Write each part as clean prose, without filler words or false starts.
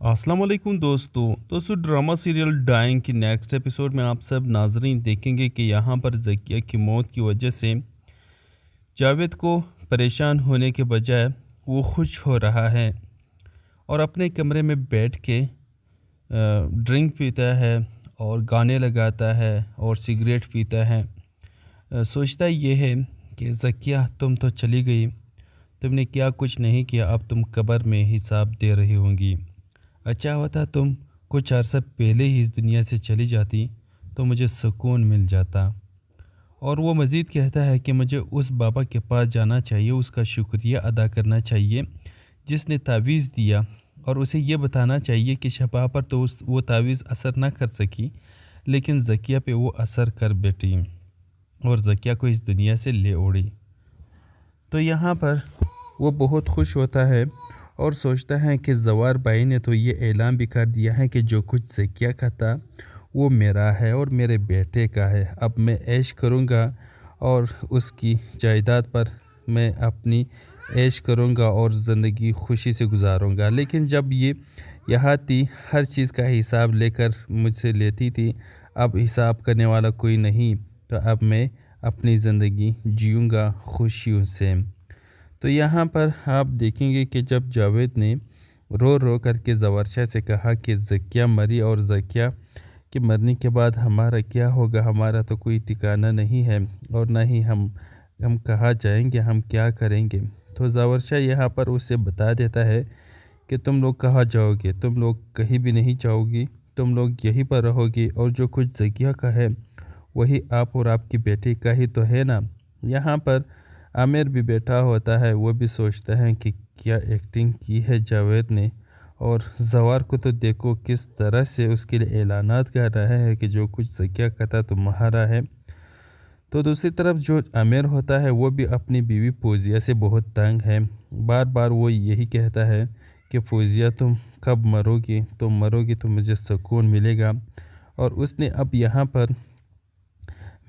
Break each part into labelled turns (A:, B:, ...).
A: अस्सलाम वालेकुम दोस्तों ड्रामा सीरियल डाइंग की नेक्स्ट एपिसोड में आप सब नाजरीन देखेंगे कि यहाँ पर ज़किया की मौत की वजह से जावेद को परेशान होने के बजाय वो खुश हो रहा है और अपने कमरे में बैठ के ड्रिंक पीता है और गाने लगाता है और सिगरेट पीता है। सोचता ये है कि ज़किया तुम तो चली गई, तुमने क्या कुछ नहीं किया, अब तुम कब्र में हिसाब दे रही होंगी। अच्छा होता तुम कुछ अर्सा पहले ही इस दुनिया से चली जाती तो मुझे सुकून मिल जाता। और वो मज़ीद कहता है कि मुझे उस बाबा के पास जाना चाहिए, उसका शुक्रिया अदा करना चाहिए जिसने तावीज़ दिया, और उसे ये बताना चाहिए कि शफा पर तो वो तावीज़ असर ना कर सकी लेकिन ज़किया पे वो असर कर बैठी और ज़किया को इस दुनिया से ले उड़ी। तो यहाँ पर वो बहुत खुश होता है और सोचता है कि ज़वार भाई ने तो ये ऐलान भी कर दिया है कि जो कुछ ज़किया का था वो मेरा है और मेरे बेटे का है। अब मैं ऐश करूँगा और उसकी जायदाद पर मैं अपनी ऐश करूँगा और ज़िंदगी खुशी से गुजारूँगा। लेकिन जब ये यहाँ थी, हर चीज़ का हिसाब लेकर मुझसे लेती थी, अब हिसाब करने वाला कोई नहीं, तो अब मैं अपनी ज़िंदगी जीऊँगा खुशियों से। तो यहाँ पर आप देखेंगे कि जब जावेद ने रो रो करके ज़वारशा से कहा कि ज़किया मरी और ज़किया के मरने के बाद हमारा क्या होगा, हमारा तो कोई ठिकाना नहीं है और ना ही हम कहाँ जाएंगे, हम क्या करेंगे। तो ज़वारशा यहाँ पर उसे बता देता है कि तुम लोग कहाँ जाओगे, तुम लोग कहीं भी नहीं जाओगी, तुम लोग यहीं पर रहोगी और जो कुछ ज़किया का है वही आप और आपकी बेटी का ही तो है ना। यहाँ पर आमिर भी बैठा होता है, वो भी सोचता है कि क्या एक्टिंग की है जावेद ने, और ज़वार को तो देखो किस तरह से उसके लिए ऐलानात कर रहा है कि जो कुछ ज़किया का था तुम्हारा है। तो दूसरी तरफ जो आमिर होता है वो भी अपनी बीवी फौजिया से बहुत तंग है। बार बार वो यही कहता है कि फौजिया तुम कब मरोगी, तुम मरोगी तो मुझे सुकून मिलेगा। और उसने अब यहाँ पर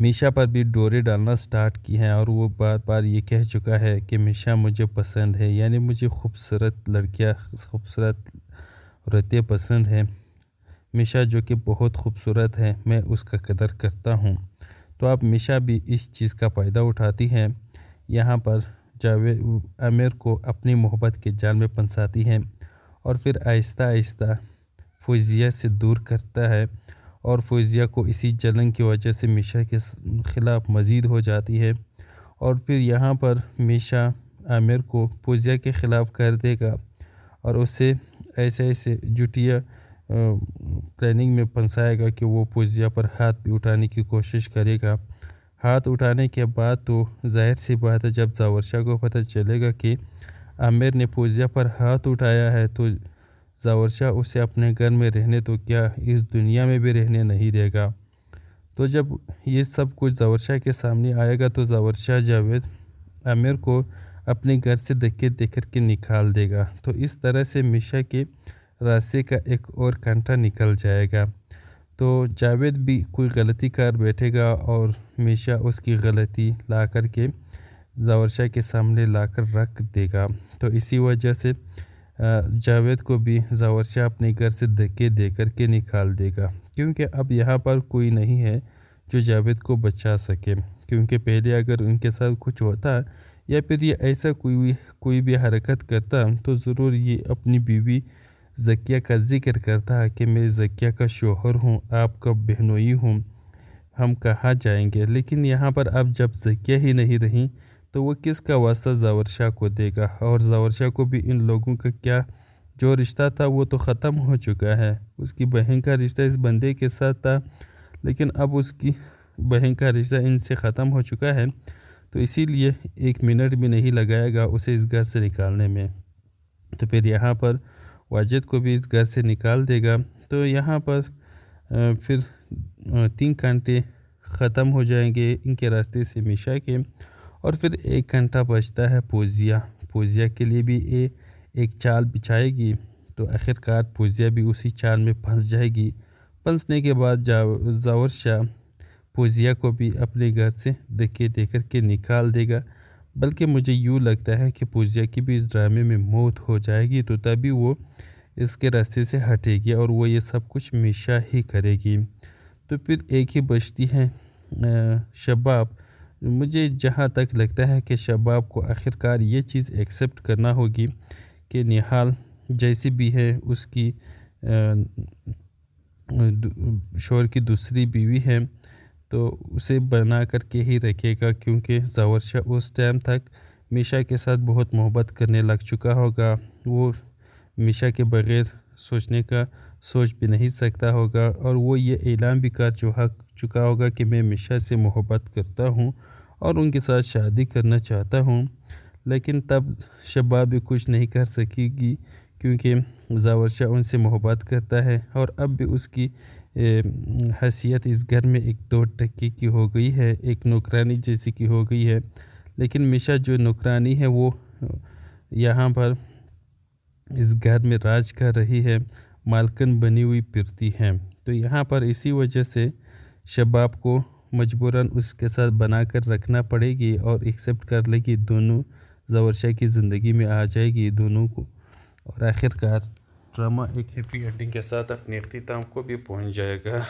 A: मीशा पर भी डोरे डालना स्टार्ट की हैं और वो बार बार ये कह चुका है कि मीशा मुझे पसंद है, यानी मुझे खूबसूरत लड़कियाँ, खूबसूरत औरतें पसंद हैं। मीशा जो कि बहुत खूबसूरत है, मैं उसका कदर करता हूँ। तो अब मीशा भी इस चीज़ का फ़ायदा उठाती है, यहाँ पर जावेद आमिर को अपनी मोहब्बत के जाल में फंसाती है और फिर आहिस्ता आहिस्ता फौजिया से दूर करता है। और फौजिया को इसी जलन की वजह से मीशा के ख़िलाफ़ मज़ीद हो जाती है और फिर यहाँ पर मीशा आमिर को फौजिया के ख़िलाफ़ कर देगा और उससे ऐसे ऐसे जुटिया प्लानिंग में फंसाएगा कि वो फौजिया पर हाथ भी उठाने की कोशिश करेगा। हाथ उठाने के बाद तो ज़ाहिर सी बात है, जब ज़वारशा को पता चलेगा कि आमिर ने फौजिया पर हाथ उठाया है तो ज़वारशा उसे अपने घर में रहने तो क्या इस दुनिया में भी रहने नहीं देगा। तो जब ये सब कुछ ज़वारशा के सामने आएगा तो ज़वारशा जावेद आमिर को अपने घर से धक्के दे कर के निकाल देगा। तो इस तरह से मीशा के रास्ते का एक और कांटा निकल जाएगा। तो जावेद भी कोई गलती कर बैठेगा और मीशा उसकी गलती ला कर के ज़वारशा के सामने ला कर रख देगा। तो इसी वजह से जावेद को भी ज़वारशा अपने घर से धक्के दे कर के निकाल देगा, क्योंकि अब यहाँ पर कोई नहीं है जो जावेद को बचा सके। क्योंकि पहले अगर उनके साथ कुछ होता या फिर ये ऐसा कोई भी हरकत करता तो ज़रूर ये अपनी बीवी ज़किया का ज़िक्र करता कि मैं ज़किया का शोहर हूँ, आपका बहनोई हूँ, हम कहाँ जाएंगे। लेकिन यहाँ पर अब जब ज़किया ही नहीं रही तो वो किसका वास्ता ज़वारशा को देगा, और ज़वारशा को भी इन लोगों का क्या जो रिश्ता था वो तो ख़त्म हो चुका है। उसकी बहन का रिश्ता इस बंदे के साथ था, लेकिन अब उसकी बहन का रिश्ता इनसे ख़त्म हो चुका है, तो इसीलिए एक मिनट भी नहीं लगाएगा उसे इस घर से निकालने में। तो फिर यहाँ पर वाजिद को भी इस घर से निकाल देगा। तो यहाँ पर फिर 3 घंटे ख़त्म हो जाएंगे इनके रास्ते से मीशा के, और फिर 1 घंटा बचता है फौजिया के लिए भी एक चाल बिछाएगी। तो आखिरकार फौजिया भी उसी चाल में फंस जाएगी। फंसने के बाद ज़वारशा फौजिया को भी अपने घर से धक्के दे कर के निकाल देगा। बल्कि मुझे यूँ लगता है कि फौजिया की भी इस ड्रामे में मौत हो जाएगी, तो तभी वो اس کے راستے سے ہٹے گی اور وہ یہ سب کچھ میشا ہی کرے گی۔ تو پھر ایک ہی بچتی ہے شباب۔ مجھے جہاں تک لگتا ہے کہ شباب کو آخرکار یہ چیز ایکسیپٹ کرنا ہوگی کہ نہال جیسی بھی ہے اس کی شوہر کی دوسری بیوی ہے تو اسے بنا کر کے ہی رکھے گا، کیونکہ ظاہر شاہ اس ٹائم تک میشا کے ساتھ بہت محبت کرنے لگ چکا ہوگا۔ وہ میشا کے بغیر سوچ بھی نہیں سکتا ہوگا، اور وہ یہ اعلان بھی کر چکا ہوگا کہ میں میشا سے محبت کرتا ہوں اور ان کے ساتھ شادی کرنا چاہتا ہوں۔ لیکن تب شباب بھی کچھ نہیں کر سکے گی، کیونکہ ظاہر شاہ ان سے محبت کرتا ہے، اور اب بھی اس کی حیثیت اس گھر میں ایک دو ٹکی کی ہو گئی ہے، ایک نوکرانی جیسی کی ہو گئی ہے۔ لیکن میشا جو نوکرانی ہے وہ یہاں پر اس گھر میں راج کر رہی ہے، مالکن بنی ہوئی پھرتی ہے۔ تو یہاں پر اسی وجہ سے شباب کو مجبوراً اس کے ساتھ بنا کر رکھنا پڑے گی اور ایکسیپٹ کر لے گی، دونوں ظاہر شاہ کی زندگی میں آ جائے گی دونوں کو، اور آخرکار ڈرامہ ایک ہیپی اینڈنگ کے ساتھ اپنے اختتام کو بھی پہنچ جائے گا۔